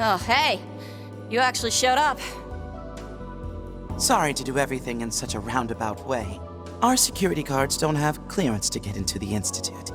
Oh, hey! You actually showed up. Sorry to do everything in such a roundabout way. Our security guards don't have clearance to get into the Institute.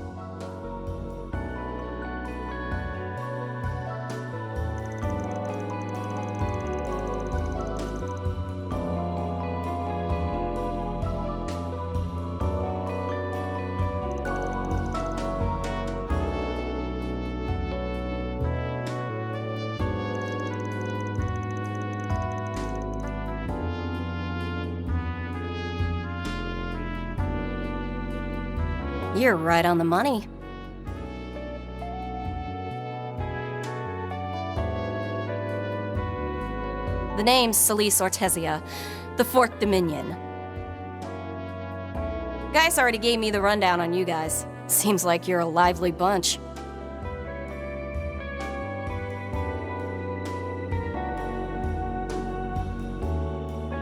You're right on the money. The name's Celis Ortesia, the Fourth Dominion. Guys already gave me the rundown on you guys. Seems like you're a lively bunch.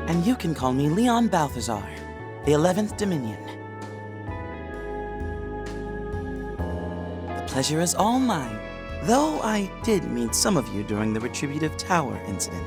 And you can call me Leon Balthazar, the 11th Dominion. The pleasure is all mine, though I did meet some of you during the Retributive Tower incident.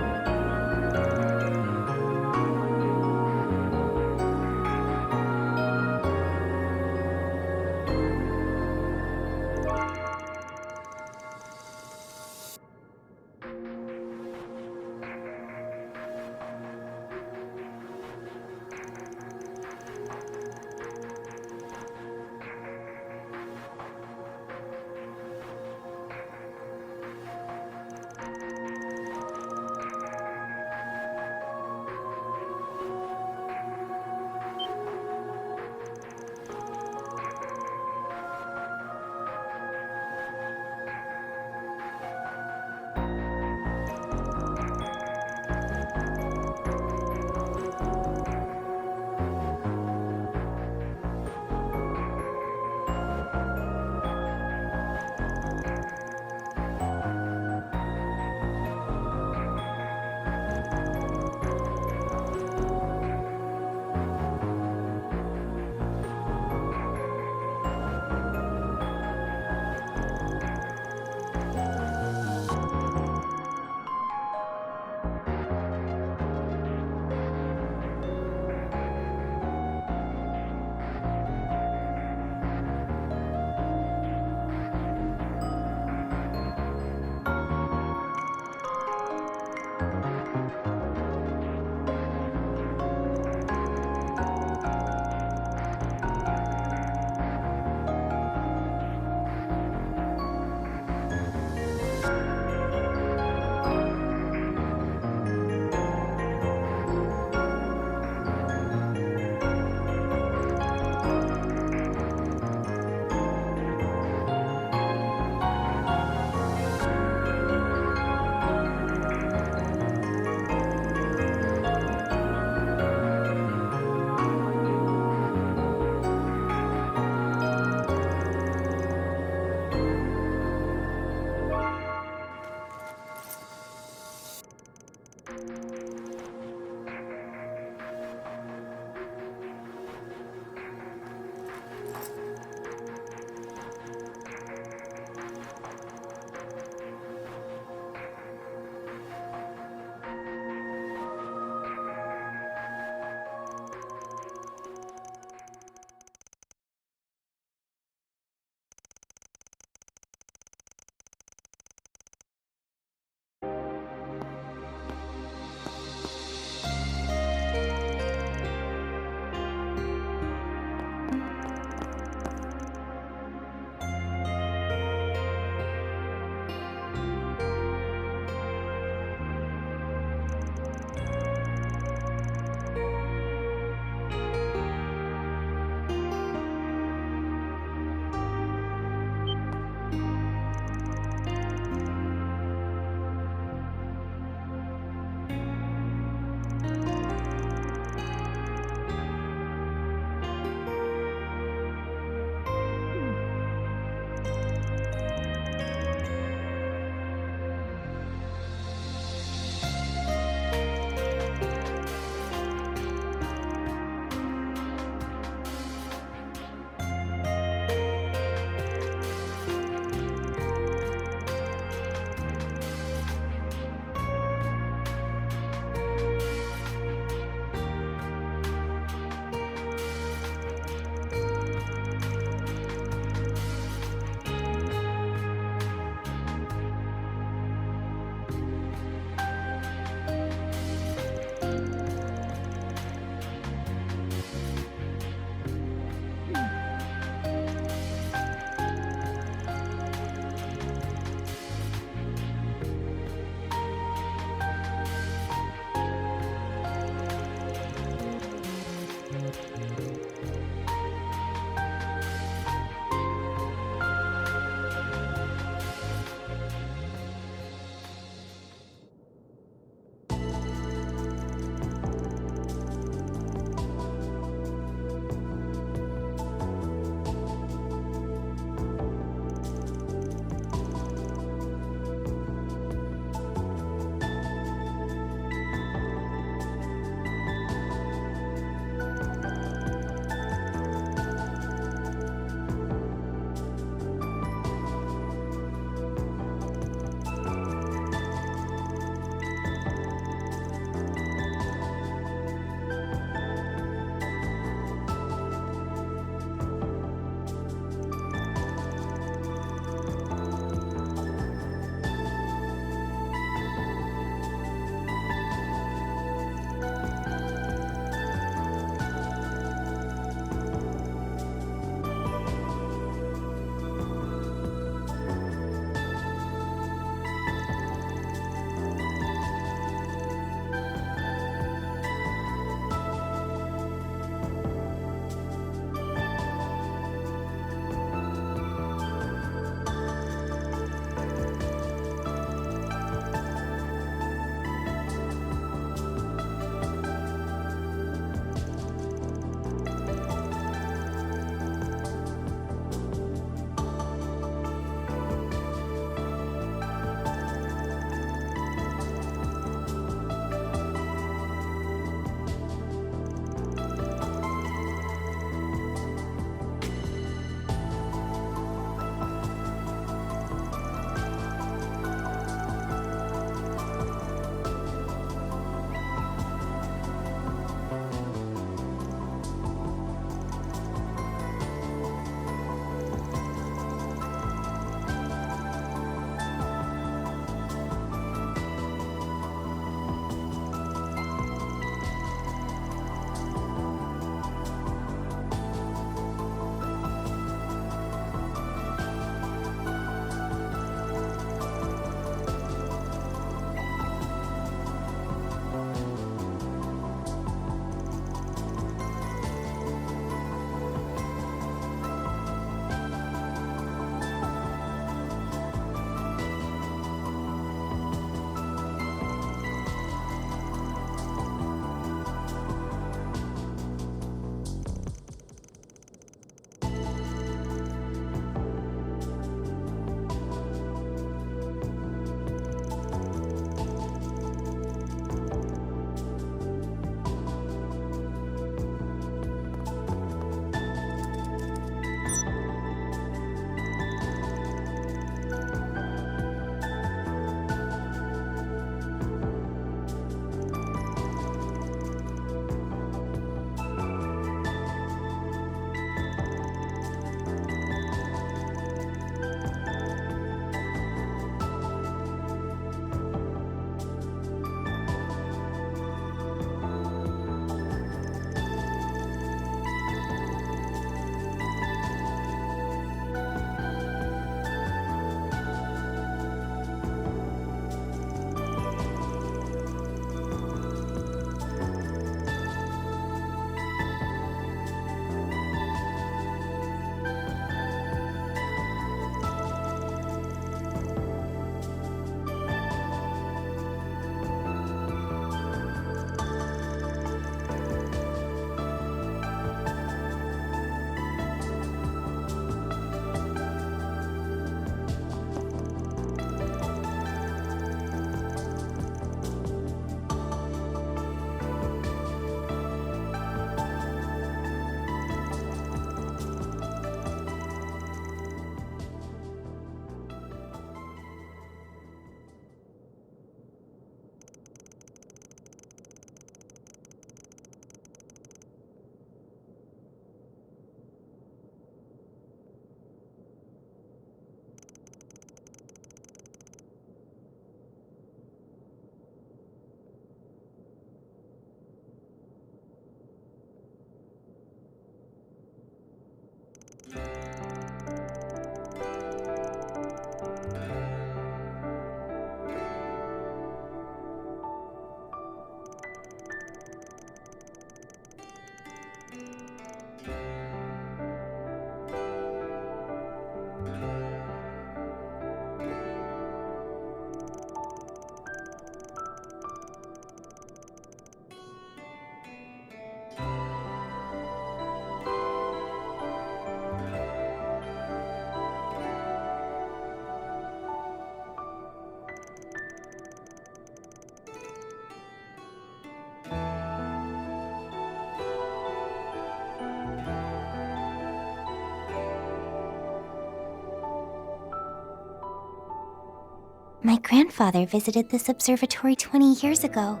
My grandfather visited this observatory 20 years ago.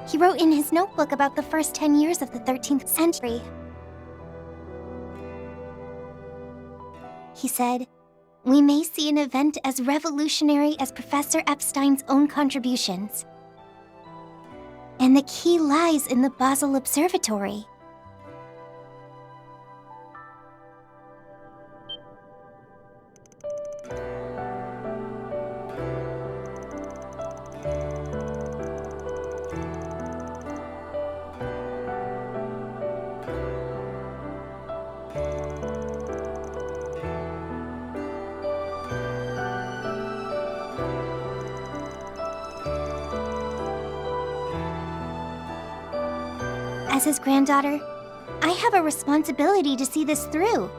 He wrote in his notebook about the first 10 years of the 13th century. He said, "We may see an event as revolutionary as Professor Epstein's own contributions. And the key lies in the Basel Observatory." As his granddaughter, I have a responsibility to see this through.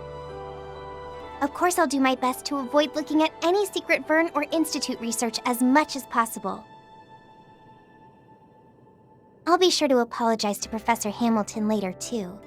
Of course, I'll do my best to avoid looking at any secret Vern or Institute research as much as possible. I'll be sure to apologize to Professor Hamilton later, too.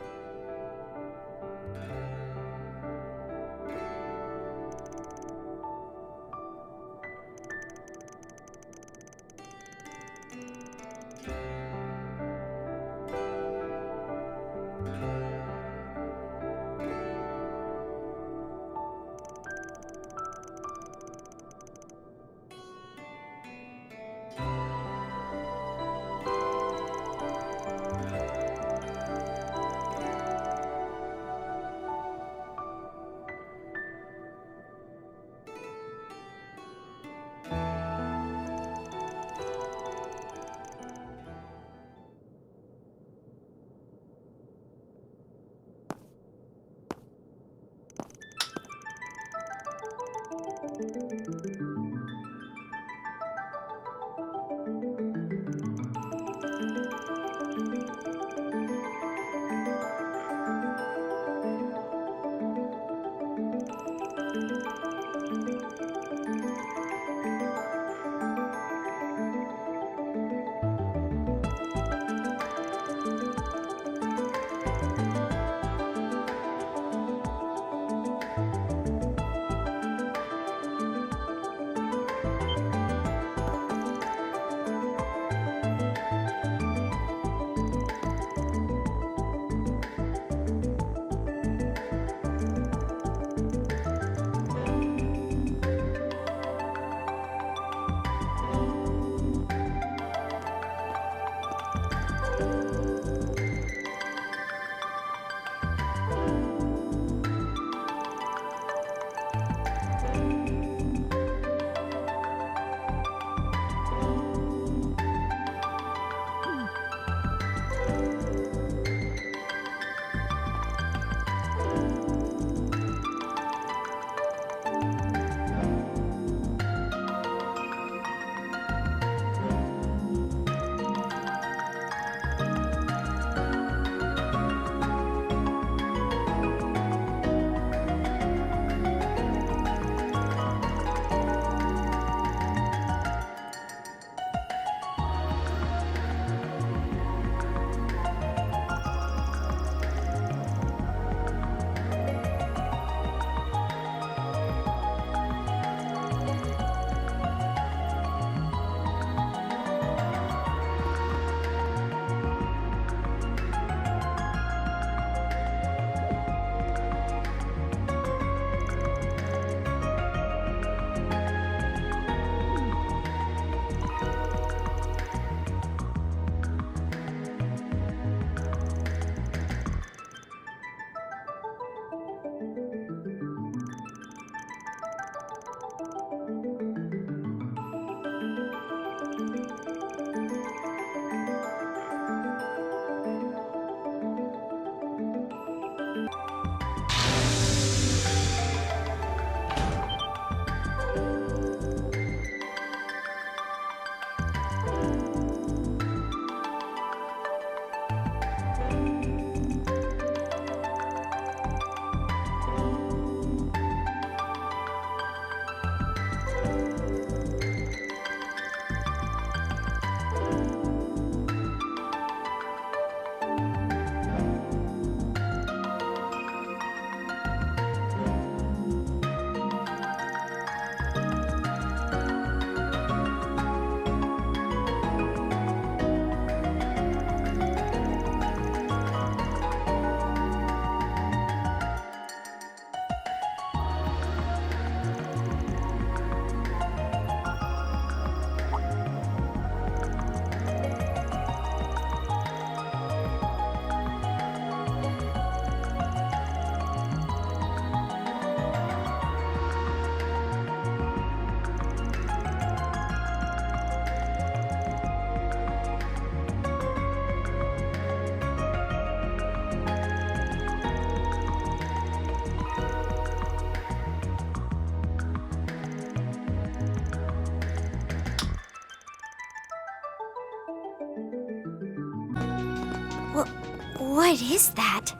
What is that?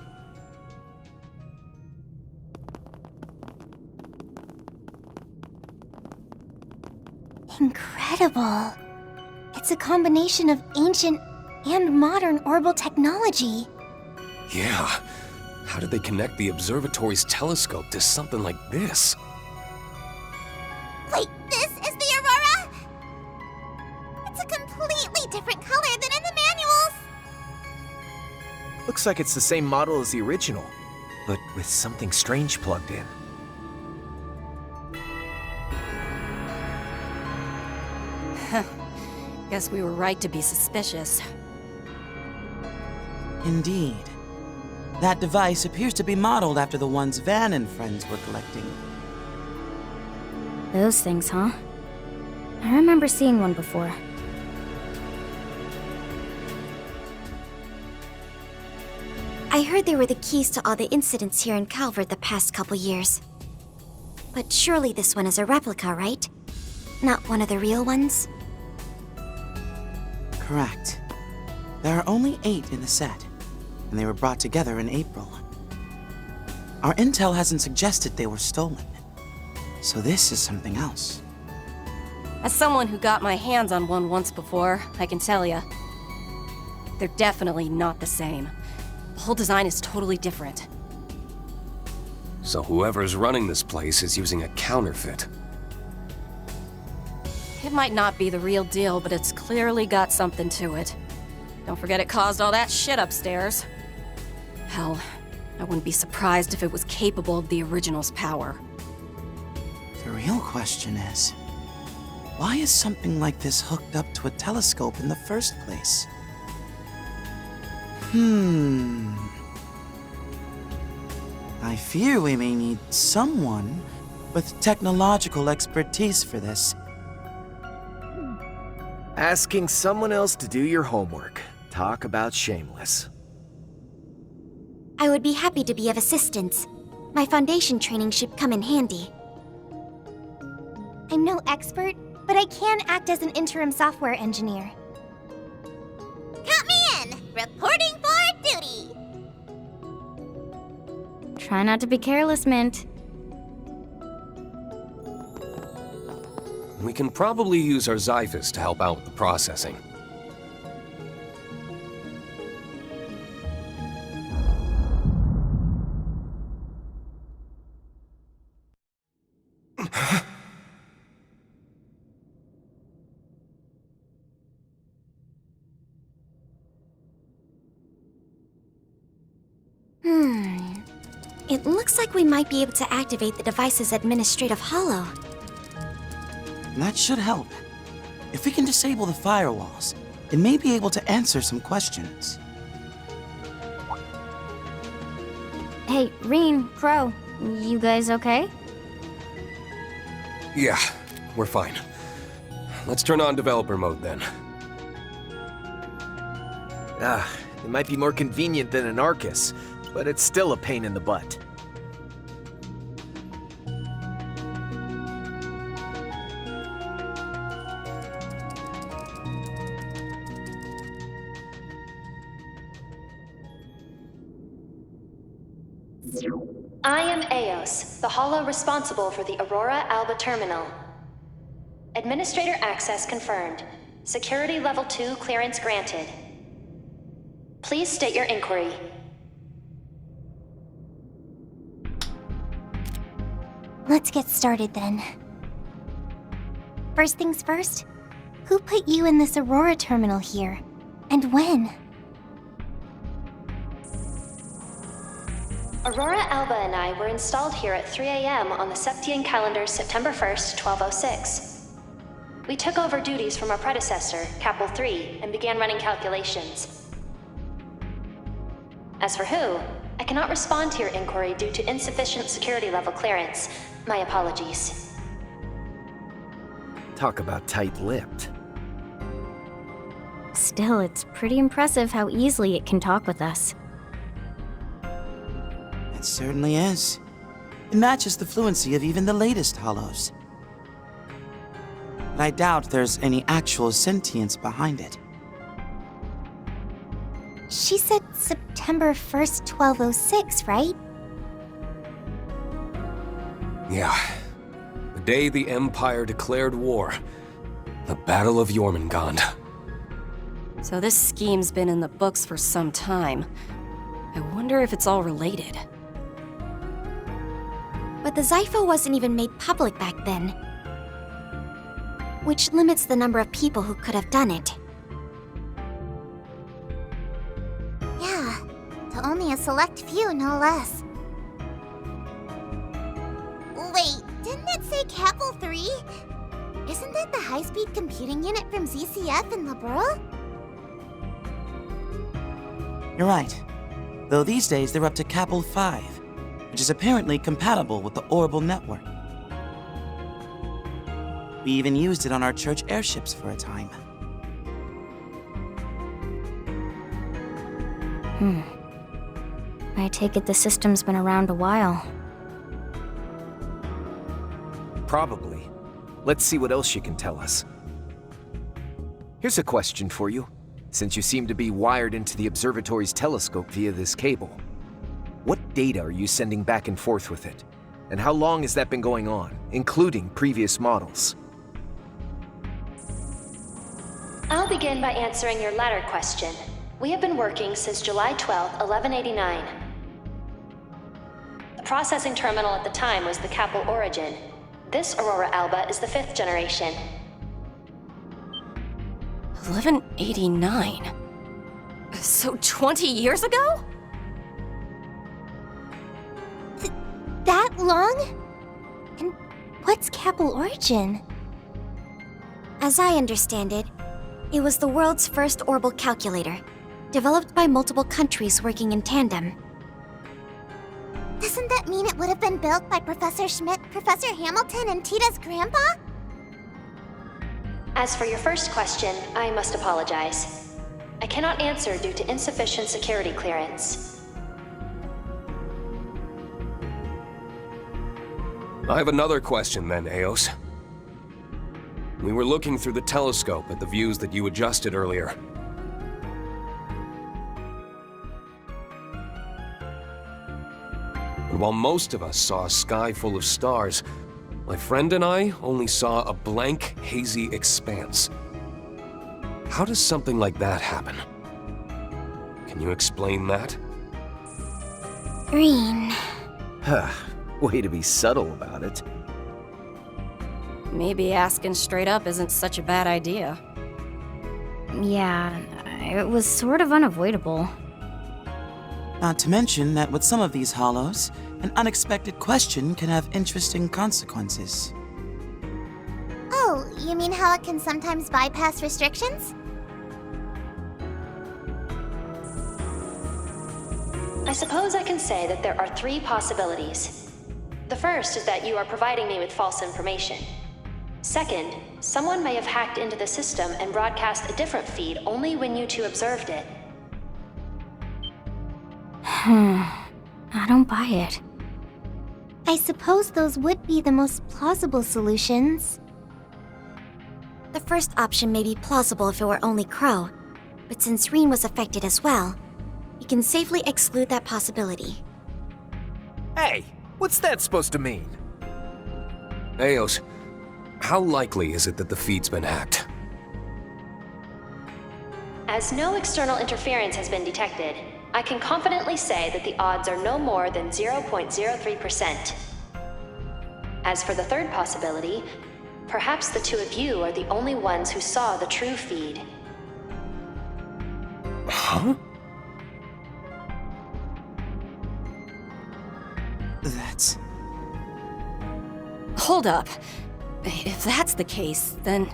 Incredible. It's a combination of ancient and modern orbital technology. Yeah. How did they connect the observatory's telescope to something like this? Wait, this is the Aurora? It's a completely different color than in the manuals. Looks like it's the same model as the original, but with something strange plugged in. Guess we were right to be suspicious. Indeed. That device appears to be modeled after the ones Van and friends were collecting. Those things, huh? I remember seeing one before. I heard they were the keys to all the incidents here in Calvert the past couple years. But surely this one is a replica, right? Not one of the real ones? Correct. There are only 8 in the set, and they were brought together in April. Our intel hasn't suggested they were stolen, so this is something else. As someone who got my hands on one once before, I can tell ya, they're definitely not the same. The whole design is totally different. So whoever's running this place is using a counterfeit. It might not be the real deal, but it's clearly got something to it. Don't forget it caused all that shit upstairs. Hell, I wouldn't be surprised if it was capable of the original's power. The real question is, why is something like this hooked up to a telescope in the first place? I fear we may need someone with technological expertise for this. Asking someone else to do your homework. Talk about shameless. I would be happy to be of assistance. My foundation training should come in handy. I'm no expert, but I can act as an interim software engineer. Count me in! Reporting for duty! Try not to be careless, Mint. We can probably use our Xiphus to help out with the processing. It looks like we might be able to activate the device's administrative holo. That should help. If we can disable the firewalls, it may be able to answer some questions. Hey, Rean, Crow, you guys okay? Yeah, we're fine. Let's turn on developer mode then. It might be more convenient than an Arcus, but it's still a pain in the butt. I am Eos, the holo responsible for the Aurora Alba terminal. Administrator access confirmed. Security level 2 clearance granted. Please state your inquiry. Let's get started then. First things first, who put you in this Aurora terminal here? And when? Aurora Alba and I were installed here at 3 a.m. on the Septian calendar September 1st, 1206. We took over duties from our predecessor, Capel 3, and began running calculations. As for who, I cannot respond to your inquiry due to insufficient security level clearance. My apologies. Talk about tight-lipped. Still, it's pretty impressive how easily it can talk with us. It certainly is. It matches the fluency of even the latest hollows. But I doubt there's any actual sentience behind it. She said September 1st, 1206, right? Yeah. The day the Empire declared war. The Battle of Jormungand. So this scheme's been in the books for some time. I wonder if it's all related. But the Zypho wasn't even made public back then, which limits the number of people who could have done it. Yeah, to only a select few, no less. Wait, didn't it say Capel 3? Isn't that the high-speed computing unit from ZCF in Liberl? You're right. Though these days they're up to Capel 5, which is apparently compatible with the Orbital network. We even used it on our church airships for a time. I take it the system's been around a while. Probably. Let's see what else she can tell us. Here's a question for you, since you seem to be wired into the observatory's telescope via this cable. What data are you sending back and forth with it? And how long has that been going on, including previous models? I'll begin by answering your latter question. We have been working since July 12, 1189. The processing terminal at the time was the Capel Origin. This Aurora Alba is the 5th generation. 1189? So 20 years ago? That long? And what's Capel Origin? As I understand it, it was the world's first orbital calculator, developed by multiple countries working in tandem. Doesn't that mean it would have been built by Professor Schmidt, Professor Hamilton, and Tita's grandpa? As for your first question, I must apologize. I cannot answer due to insufficient security clearance. I have another question then, Eos. We were looking through the telescope at the views that you adjusted earlier. And while most of us saw a sky full of stars, my friend and I only saw a blank, hazy expanse. How does something like that happen? Can you explain that? Rean. Way to be subtle about it. Maybe asking straight up isn't such a bad idea. Yeah, it was sort of unavoidable. Not to mention that with some of these hollows, an unexpected question can have interesting consequences. Oh, you mean how it can sometimes bypass restrictions? I suppose I can say that there are 3 possibilities. The first is that you are providing me with false information. Second, someone may have hacked into the system and broadcast a different feed only when you two observed it. I don't buy it. I suppose those would be the most plausible solutions. The first option may be plausible if it were only Crow, but since Rean was affected as well, we can safely exclude that possibility. Hey, what's that supposed to mean? Eos, how likely is it that the feed's been hacked? As no external interference has been detected, I can confidently say that the odds are no more than 0.03%. As for the third possibility, perhaps the two of you are the only ones who saw the true feed. Huh? That's... Hold up. If that's the case, then...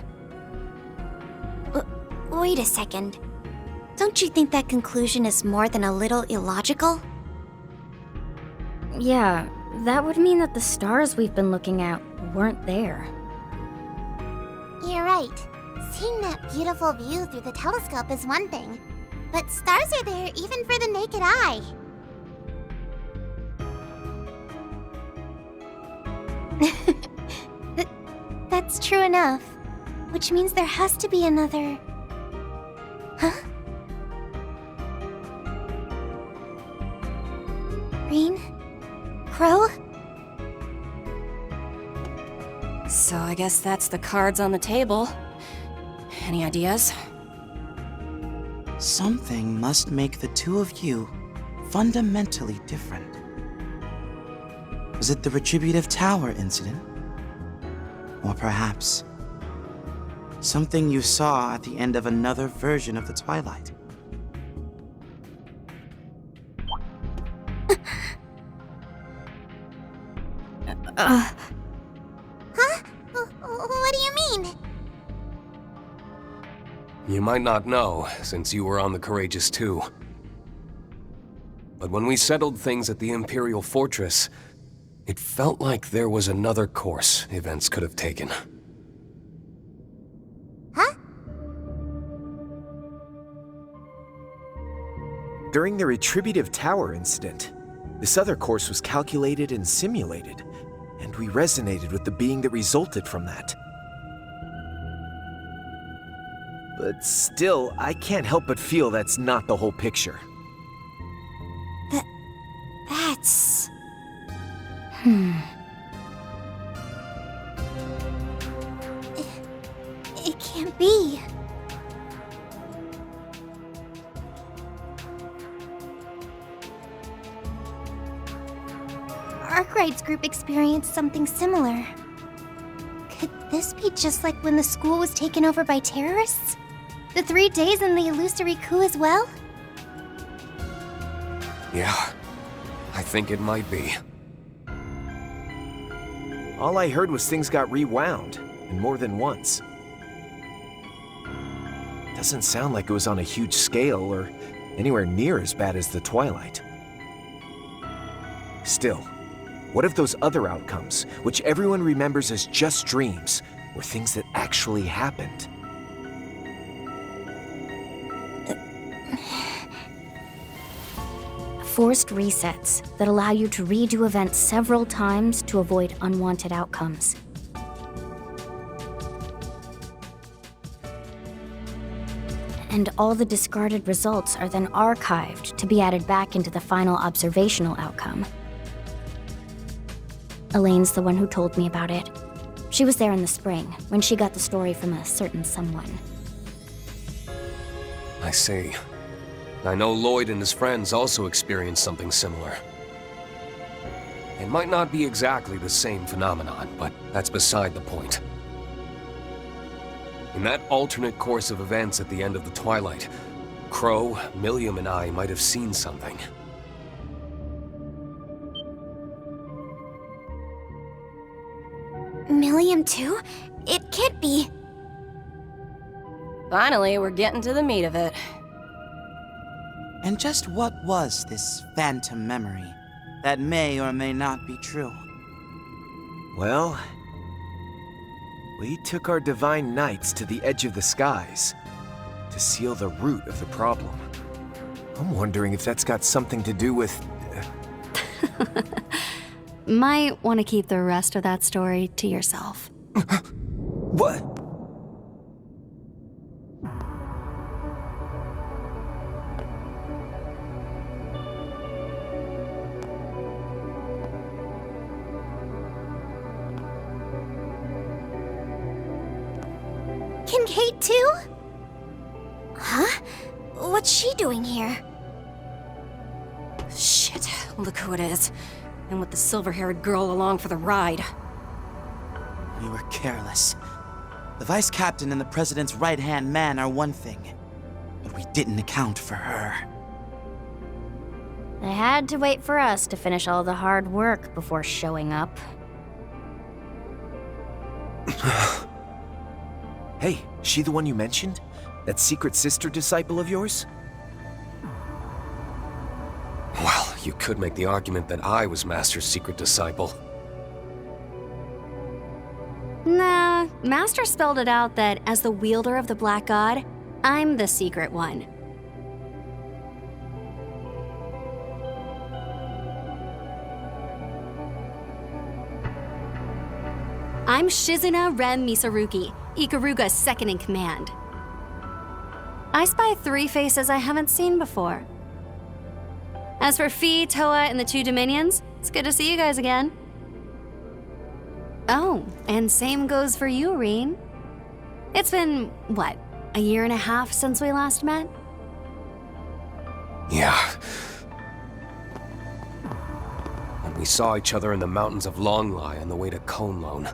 Wait a second. Don't you think that conclusion is more than a little illogical? Yeah, that would mean that the stars we've been looking at weren't there. You're right. Seeing that beautiful view through the telescope is one thing, but stars are there even for the naked eye. That's true enough. Which means there has to be another... Huh? So I guess that's the cards on the table. Any ideas? Something must make the two of you fundamentally different. Was it the Retributive Tower incident? Or perhaps something you saw at the end of another version of the Twilight? What do you mean? You might not know, since you were on the Courageous too. But when we settled things at the Imperial Fortress, it felt like there was another course events could have taken. Huh? During the Retributive Tower incident, this other course was calculated and simulated, and we resonated with the being that resulted from that. But still, I can't help but feel that's not the whole picture. That's... It can't be. Arkwright's group experienced something similar. Could this be just like when the school was taken over by terrorists? The 3 days in the illusory coup as well? Yeah, I think it might be. All I heard was things got rewound, and more than once. Doesn't sound like it was on a huge scale or anywhere near as bad as the Twilight. Still, what if those other outcomes, which everyone remembers as just dreams, were things that actually happened? Forced resets that allow you to redo events several times to avoid unwanted outcomes. And all the discarded results are then archived to be added back into the final observational outcome. Elaine's the one who told me about it. She was there in the spring, when she got the story from a certain someone. I see. I know Lloyd and his friends also experienced something similar. It might not be exactly the same phenomenon, but that's beside the point. In that alternate course of events at the end of the Twilight, Crow, Milliam, and I might have seen something. Milliam too? It can't be. Finally, we're getting to the meat of it. And just what was this phantom memory that may or may not be true? Well, we took our divine knights to the edge of the skies to seal the root of the problem. I'm wondering if that's got something to do with... Might want to keep the rest of that story to yourself. What? Kincaid too? Huh? What's she doing here? Shit, look who it is. And with the silver-haired girl along for the ride. We were careless. The vice captain and the president's right-hand man are one thing, but we didn't account for her. They had to wait for us to finish all the hard work before showing up. Hey, she the one you mentioned? That secret sister disciple of yours? Well, you could make the argument that I was Master's secret disciple. Nah, Master spelled it out that as the wielder of the Black God, I'm the secret one. I'm Shizuna Rem Misaruki, Ikaruga's second in command. I spy 3 faces I haven't seen before. As for Fi, Toa, and the 2 Dominions, it's good to see you guys again. Oh, and same goes for you, Rean. It's been, what, a year and a half since we last met? Yeah. When we saw each other in the mountains of Longlai on the way to Conlone.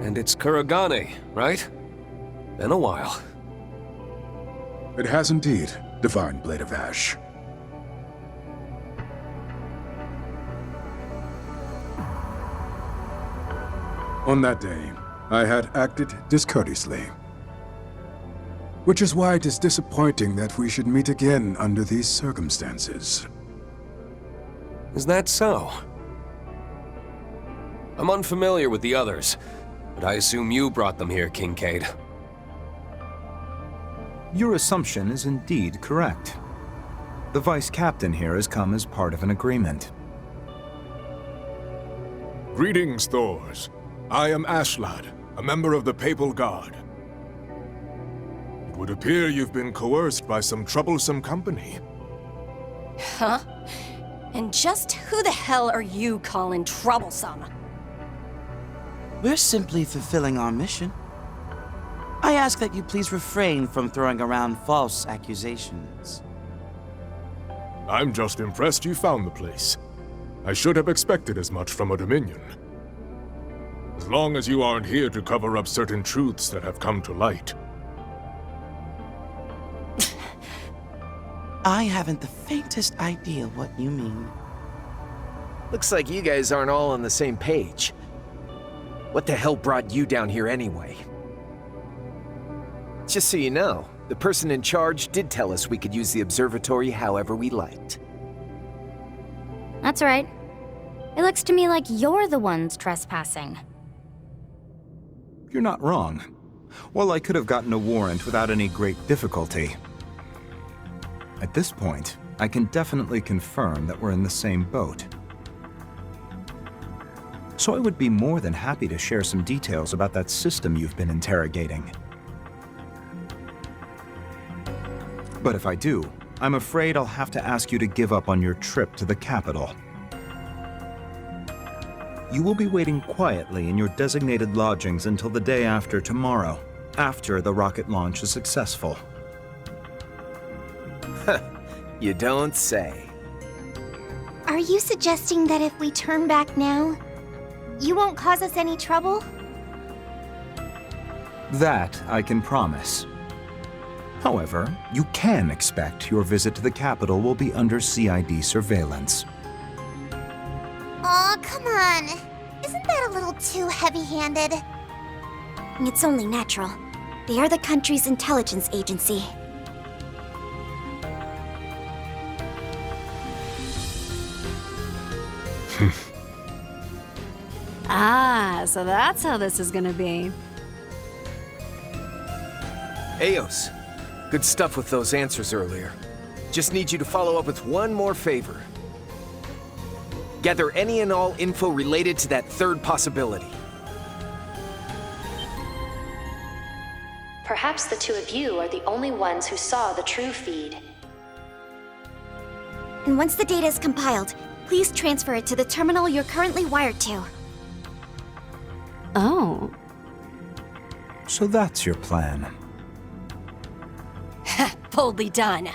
And it's Kuragane, right? Been a while. It has indeed, Divine Blade of Ash. On that day, I had acted discourteously. Which is why it is disappointing that we should meet again under these circumstances. Is that so? I'm unfamiliar with the others, but I assume you brought them here, Kincaid. Your assumption is indeed correct. The Vice Captain here has come as part of an agreement. Greetings, Thors. I am Ashlad, a member of the Papal Guard. It would appear you've been coerced by some troublesome company. Huh? And just who the hell are you calling troublesome? We're simply fulfilling our mission. I ask that you please refrain from throwing around false accusations. I'm just impressed you found the place. I should have expected as much from a Dominion. As long as you aren't here to cover up certain truths that have come to light. I haven't the faintest idea what you mean. Looks like you guys aren't all on the same page. What the hell brought you down here anyway? Just so you know, the person in charge did tell us we could use the observatory however we liked. That's right. It looks to me like you're the ones trespassing. You're not wrong. Well, I could have gotten a warrant without any great difficulty. At this point, I can definitely confirm that we're in the same boat. So I would be more than happy to share some details about that system you've been interrogating. But if I do, I'm afraid I'll have to ask you to give up on your trip to the capital. You will be waiting quietly in your designated lodgings until the day after tomorrow, after the rocket launch is successful. You don't say. Are you suggesting that if we turn back now, you won't cause us any trouble? That I can promise. However, you can expect your visit to the capital will be under CID surveillance. Aw, come on. Isn't that a little too heavy-handed? It's only natural. They are the country's intelligence agency. Ah, so that's how this is gonna be. Eos, good stuff with those answers earlier. Just need you to follow up with one more favor. Gather any and all info related to that third possibility. Perhaps the two of you are the only ones who saw the true feed. And once the data is compiled, please transfer it to the terminal you're currently wired to. Oh. So that's your plan. Boldly done.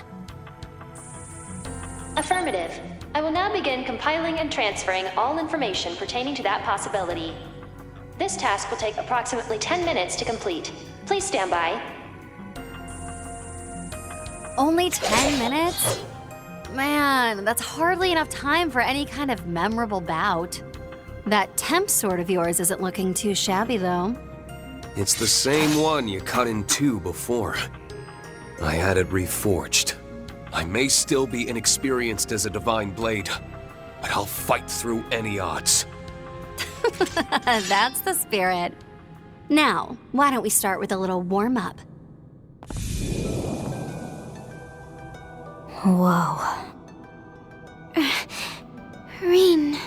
Affirmative. I will now begin compiling and transferring all information pertaining to that possibility. This task will take approximately 10 minutes to complete. Please stand by. Only 10 minutes? Man, that's hardly enough time for any kind of memorable bout. That temp sword of yours isn't looking too shabby, though. It's the same one you cut in two before. I had it reforged. I may still be inexperienced as a divine blade, but I'll fight through any odds. That's the spirit. Now, why don't we start with a little warm-up? Whoa. Rean.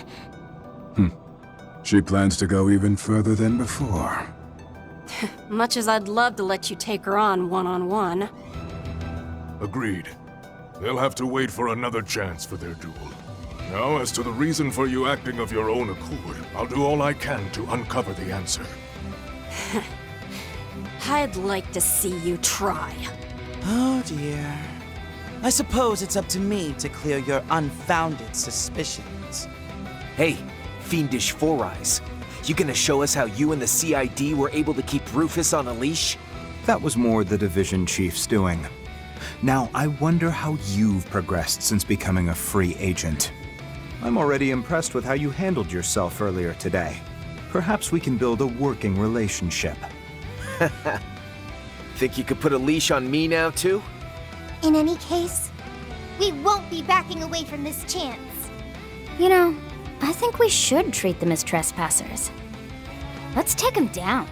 She plans to go even further than before. Much as I'd love to let you take her on one-on-one. Agreed. They'll have to wait for another chance for their duel. Now, as to the reason for you acting of your own accord, I'll do all I can to uncover the answer. I'd like to see you try. Oh dear. I suppose it's up to me to clear your unfounded suspicions. Hey, Fiendish Four Eyes. You gonna show us how you and the CID were able to keep Rufus on a leash? That was more the Division Chief's doing. Now, I wonder how you've progressed since becoming a free agent. I'm already impressed with how you handled yourself earlier today. Perhaps we can build a working relationship. Think you could put a leash on me now, too? In any case, we won't be backing away from this chance. You know, I think we should treat them as trespassers. Let's take them down.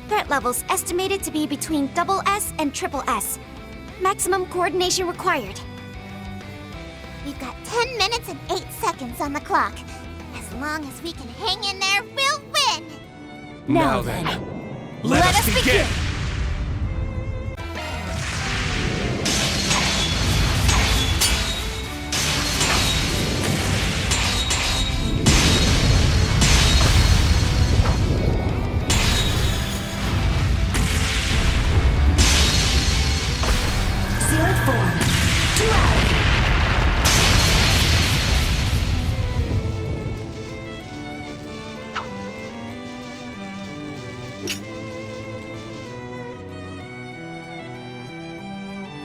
Threat levels estimated to be between SS and SS. Maximum coordination required. We've got 10 minutes and 8 seconds on the clock. As long as we can hang in there, we'll win! Now then, let us begin!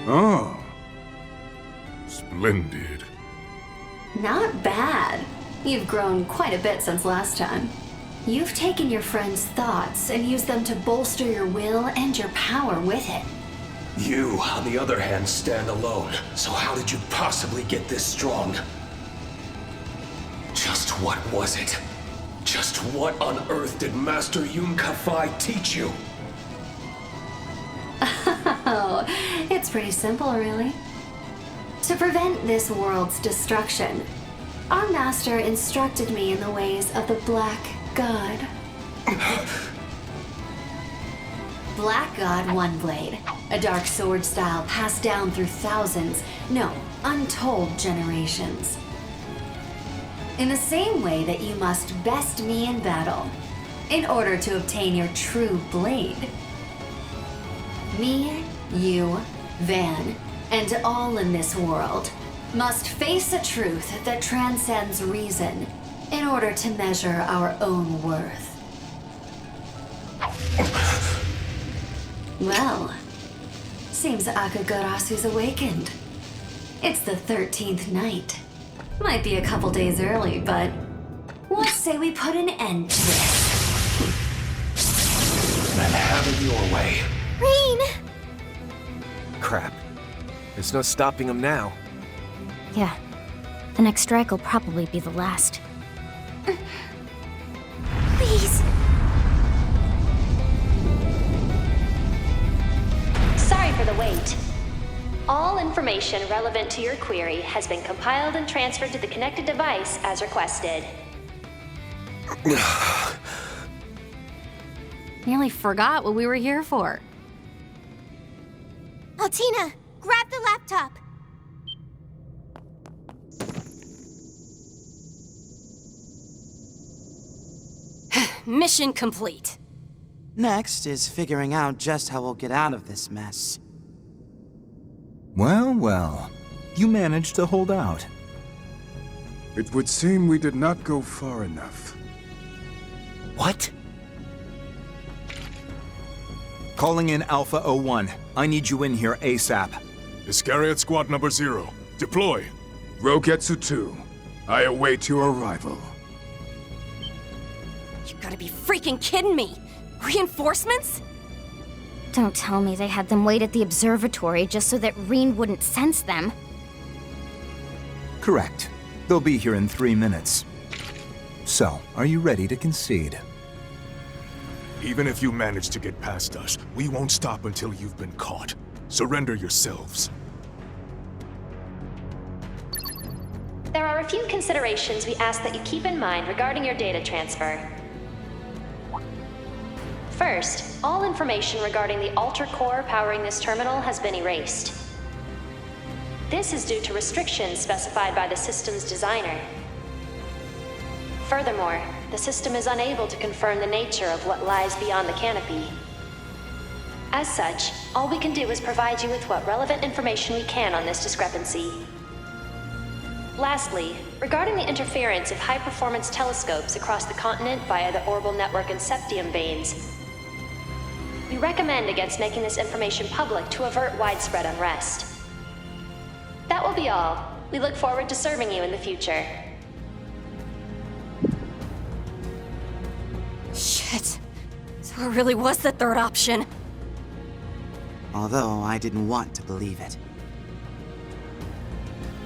Oh. Splendid. Not bad. You've grown quite a bit since last time. You've taken your friend's thoughts and used them to bolster your will and your power with it. You, on the other hand, stand alone. So how did you possibly get this strong? Just what was it? Just what on earth did Master Yun Ka-Fai teach you? Oh, it's pretty simple, really. To prevent this world's destruction, our master instructed me in the ways of the Black God. Black God One Blade, a dark sword style passed down through thousands, no, untold generations. In the same way that you must best me in battle, in order to obtain your true blade. Me, you, Van, and all in this world must face a truth that transcends reason in order to measure our own worth. Well, seems Akagarasu's awakened. It's the 13th night. Might be a couple days early, but let's say we put an end to this. Then have it your way. Rean! Crap. There's no stopping him now. Yeah. The next strike will probably be the last. Please! Sorry for the wait. All information relevant to your query has been compiled and transferred to the connected device as requested. Nearly forgot what we were here for. Altina, grab the laptop! Mission complete. Next is figuring out just how we'll get out of this mess. Well, well. You managed to hold out. It would seem we did not go far enough. What? Calling in Alpha 01. I need you in here ASAP. Iscariot Squad number 0. Deploy. Rogetsu 2. I await your arrival. You gotta be freaking kidding me! Reinforcements? Don't tell me they had them wait at the observatory just so that Rean wouldn't sense them. Correct. They'll be here in 3 minutes. So, are you ready to concede? Even if you manage to get past us, we won't stop until you've been caught. Surrender yourselves. There are a few considerations we ask that you keep in mind regarding your data transfer. First, all information regarding the altar core powering this terminal has been erased. This is due to restrictions specified by the system's designer. Furthermore, the system is unable to confirm the nature of what lies beyond the canopy. As such, all we can do is provide you with what relevant information we can on this discrepancy. Lastly, regarding the interference of high-performance telescopes across the continent via the orbital network and septium veins, we recommend against making this information public to avert widespread unrest. That will be all. We look forward to serving you in the future. Shit. So it really was the third option. Although I didn't want to believe it.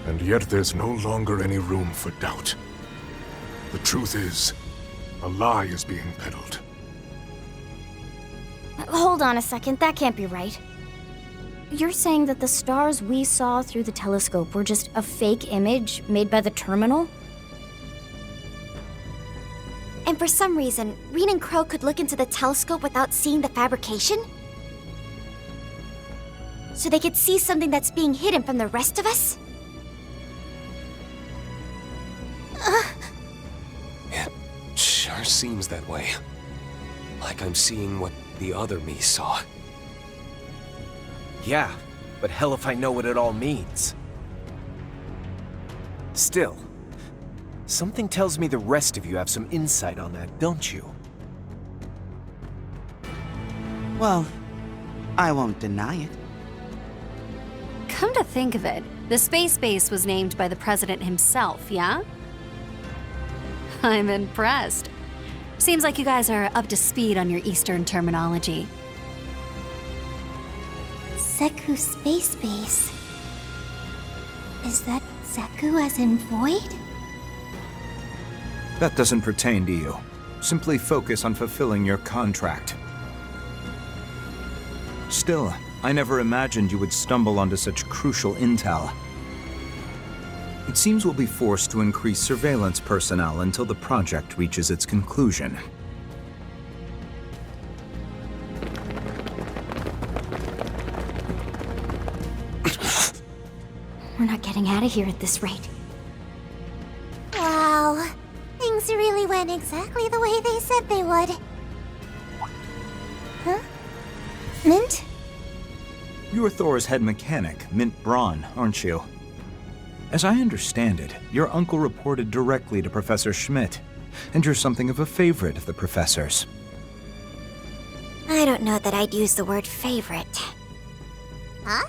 And yet there's no longer any room for doubt. The truth is, a lie is being peddled. Hold on a second, that can't be right. You're saying that the stars we saw through the telescope were just a fake image made by the terminal? And for some reason, Rean and Crow could look into the telescope without seeing the fabrication? So they could see something that's being hidden from the rest of us? It sure seems that way. Like I'm seeing what the other me saw. Yeah, but hell if I know what it all means. Still, something tells me the rest of you have some insight on that, don't you? Well, I won't deny it. Come to think of it, the space base was named by the president himself, yeah? I'm impressed. Seems like you guys are up to speed on your Eastern terminology. Zeku Space Base. Is that Zeku as in void? That doesn't pertain to you. Simply focus on fulfilling your contract. Still, I never imagined you would stumble onto such crucial intel. It seems we'll be forced to increase surveillance personnel until the project reaches its conclusion. We're not getting out of here at this rate. Wow. Things really went exactly the way they said they would. Huh? Mint? You're Thor's head mechanic, Mint Braun, aren't you? As I understand it, your uncle reported directly to Professor Schmidt, and you're something of a favorite of the professor's. I don't know that I'd use the word favorite. Huh?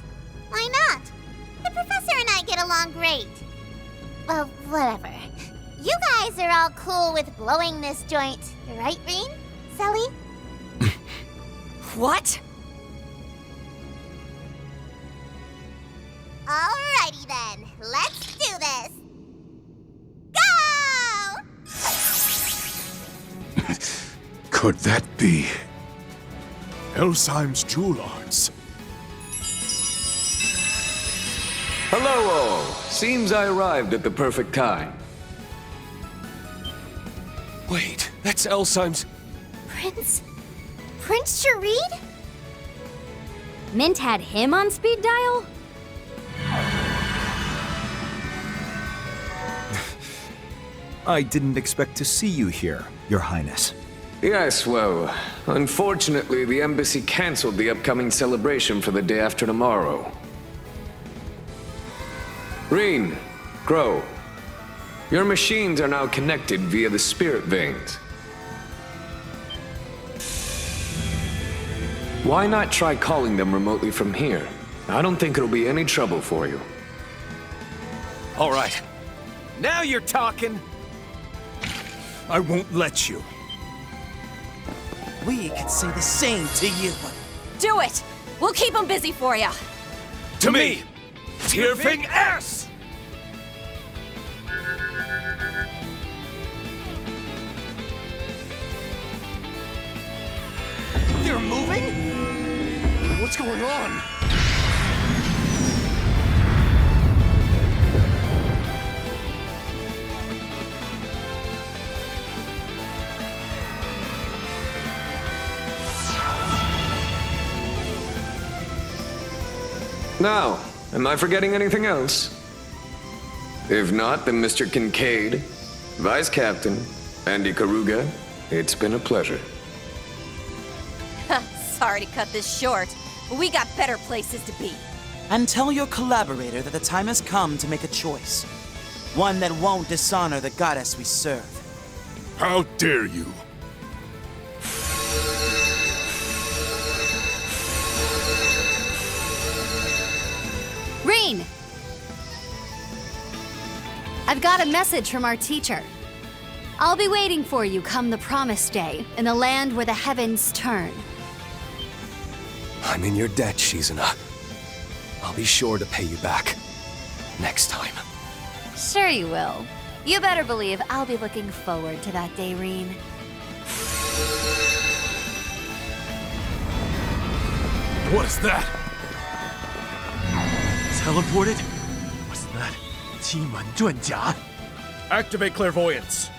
Why not? The professor and I get along great. Well, whatever. You guys are all cool with blowing this joint, right, Rean? Celie? What? Alrighty then, let's do this! Go! Could that be? Elsheim's Jewel Arts. Hello all. Seems I arrived at the perfect time. Wait, that's Elsheim's... Prince Sharid? Mint had him on speed dial? I didn't expect to see you here, Your Highness. Yes, well, unfortunately the embassy cancelled the upcoming celebration for the day after tomorrow. Rean, Crow, your machines are now connected via the spirit veins. Why not try calling them remotely from here? I don't think it'll be any trouble for you. All right. Now you're talking! I won't let you. We could say the same to you. Do it! We'll keep them busy for you. To me! Tearfing ass! They're moving? What's going on? Now, Am I forgetting anything else? If not, then Mr. Kincaid, Vice Captain, Andy Karuga, it's been a pleasure. Sorry to cut this short, but we got better places to be. And tell your collaborator that the time has come to make a choice. One that won't dishonor the goddess we serve. How dare you? Rean! I've got a message from our teacher. I'll be waiting for you come the promised day, in the land where the heavens turn. I'm in your debt, Shizuna. I'll be sure to pay you back. Next time. Sure you will. You better believe I'll be looking forward to that day, Rean. What is that? Teleported? Was that 七门遁甲? Activate clairvoyance.